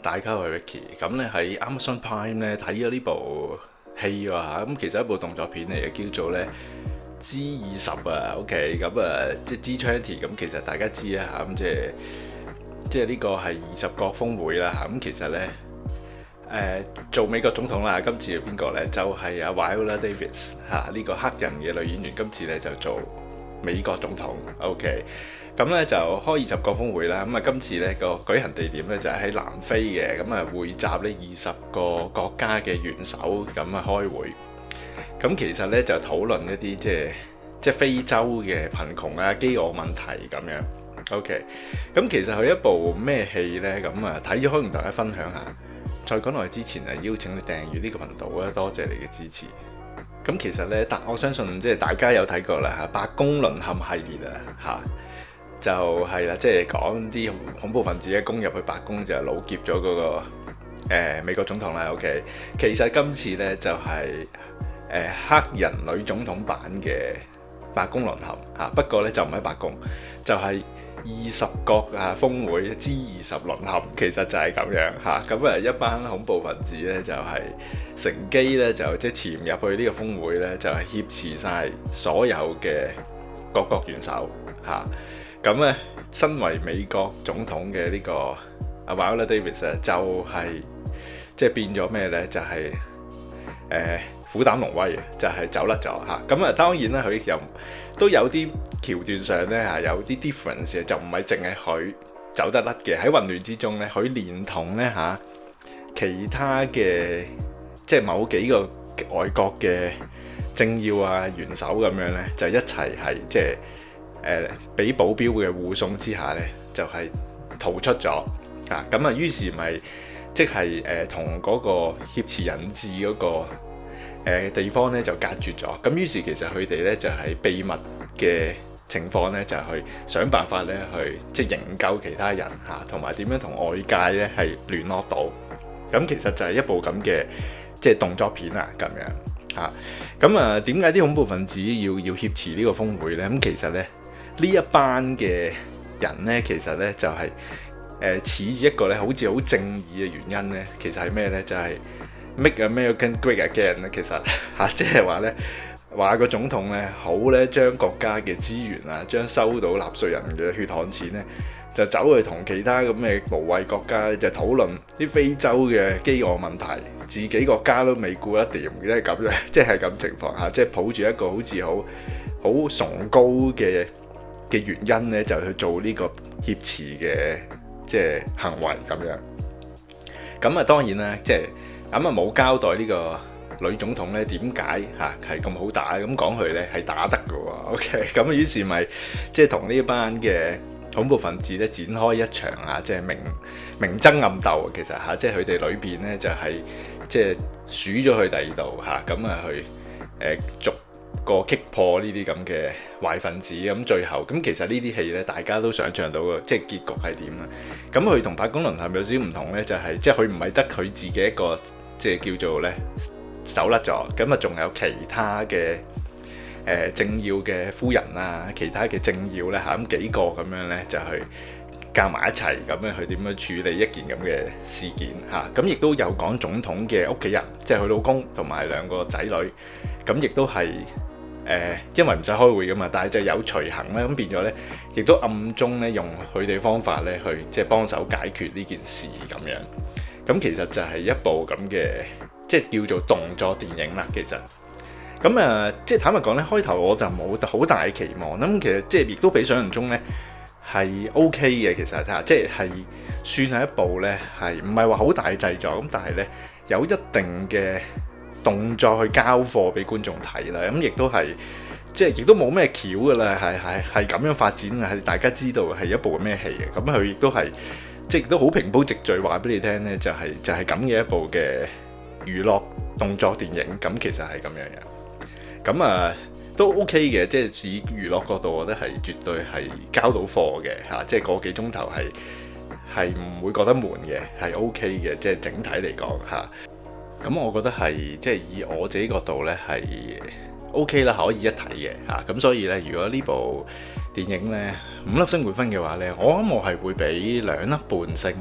大家好，係 Ricky。咁咧喺 Amazon Prime 咧睇咗呢部戲喎嚇，咁其實一部動作片嚟嘅，叫做咧 G20啊，OK，咁即係 G20，咁其實大家知啊嚇，咁即係呢個係20國峰會啦嚇，咁其實咧做美國總統啦，今次係邊個咧？就係阿 Viola Davis 嚇，呢個黑人嘅女演員，今次咧就做美國總統，OK。咁咧就開20國峰會啦，咁今次咧個舉行地點咧就係喺南非嘅，咁匯集呢20個國家嘅元首咁開會。咁其實咧就討論一啲即係非洲嘅貧窮啊、飢餓問題咁樣。OK，咁其實佢一部咩戲咧？咁睇咗可以同大家分享下。再講落去之前邀請你訂閱呢個頻道啊，多謝你嘅支持。咁其實咧，我相信即係大家有睇過啦嚇，白宮淪陷系列啊嚇。就係啦，即係講啲恐怖分子咧攻入去白宮就擄劫咗嗰個美國總統啦。OK， 其實今次咧就係黑人女總統版嘅白宮淪陷嚇，不過咧就唔係白宮，就係20國峰會 G20 淪陷，其實就係咁樣嚇。咁一班恐怖分子咧就係乘機咧就即係潛入去呢個峰會咧，就係挾持晒所有嘅各國元首嚇。咁咧，身為美國總統嘅呢個阿 Viola Davis 就係即係變咗咩咧？就係虎膽龍威，就係走甩咗嚇。咁當然啦，佢又都有啲橋段上咧有啲 difference，就唔係淨係佢走得甩嘅。喺混亂之中咧，佢連同咧其他嘅即係某幾個外國嘅政要啊、元首咁樣咧，就一齊係即係。俾保鏢嘅護送之下咧，就係逃出咗啊！咁於是咪即係同嗰個挾持人質嗰個地方咧就隔絕咗。咁於是其實佢哋咧就係秘密嘅情況咧，就去想辦法咧去即係營救其他人嚇，同埋點樣同外界咧係聯絡到。咁其實就係一部咁嘅即係動作片啊咁樣嚇。咁點解啲恐怖分子要挾持呢個峰會咧？咁其實咧。呢一班嘅人呢，其實呢就係似一個咧，好似好正義嘅原因呢，其實係咩呢？就係 Make America Great Again 咧。其實即係話呢，話個總統呢，好呢將國家嘅資源啊，將收到納稅人嘅血汗錢呢，就走去同其他咁嘅無謂國家就討論啲非洲嘅飢餓問題，自己國家都未顧得掂，即係咁樣，即係咁情況下，即係抱住一個好似好崇高嘅原因咧，就去做呢個挾持嘅即係行為咁樣。咁當然啦，即係冇交代呢個女總統咧點解係咁好打，咁講佢咧係打得嘅喎。OK，咁於是咪即係同呢班嘅恐怖分子咧展開一場即係明爭暗鬥。其實即係佢哋裏邊咧就係即係數咗去第二度咁去逐個擊破呢啲咁嘅壞分子，咁最後咁其實呢啲戲咧，大家都想象到嘅，即係結局係點啦。咁佢同白宮淪陷有少少唔同咧，就係即係佢唔係得佢自己一個，即係叫做咧走甩咗，咁仲有其他嘅政要嘅夫人啊，其他嘅政要咧咁幾個咁樣咧就去夾埋一齊咁樣去點樣處理一件咁嘅事件咁亦都有講總統嘅屋企人，即係佢老公同埋2個仔女，咁亦都係。因為唔使開會噶嘛，但係就有隨行咧，咁變咗咧，亦都暗中咧用佢哋方法咧去即係幫手解決呢件事咁樣。咁其實就係一部咁嘅即係叫做動作電影啦。其實咁即係坦白講咧，開頭我就冇好大期望。咁其實即係亦都比想象中咧係 OK 嘅。其實即係算係一部咧係唔係話好大製作咁，但係咧有一定嘅動作去交貨俾觀眾睇啦，咁亦都係即係亦都冇咩橋噶啦，係咁樣發展嘅，係大家知道係一部咩戲嘅，咁佢亦都係即係亦都好平鋪直敍話俾你聽咧，就係咁嘅一部嘅娛樂動作電影，咁其實係咁樣嘅，咁都 OK 嘅，即係以娛樂角度，我覺得係絕對係交到貨嘅即係個幾鐘頭係唔會覺得悶嘅，係 OK 嘅，即係整體嚟講咁我覺得係即係以我自己角度咧係 OK 啦，可以一睇嘅咁所以咧，如果呢部電影咧5粒星滿分嘅話咧，我諗我係會俾2粒半星。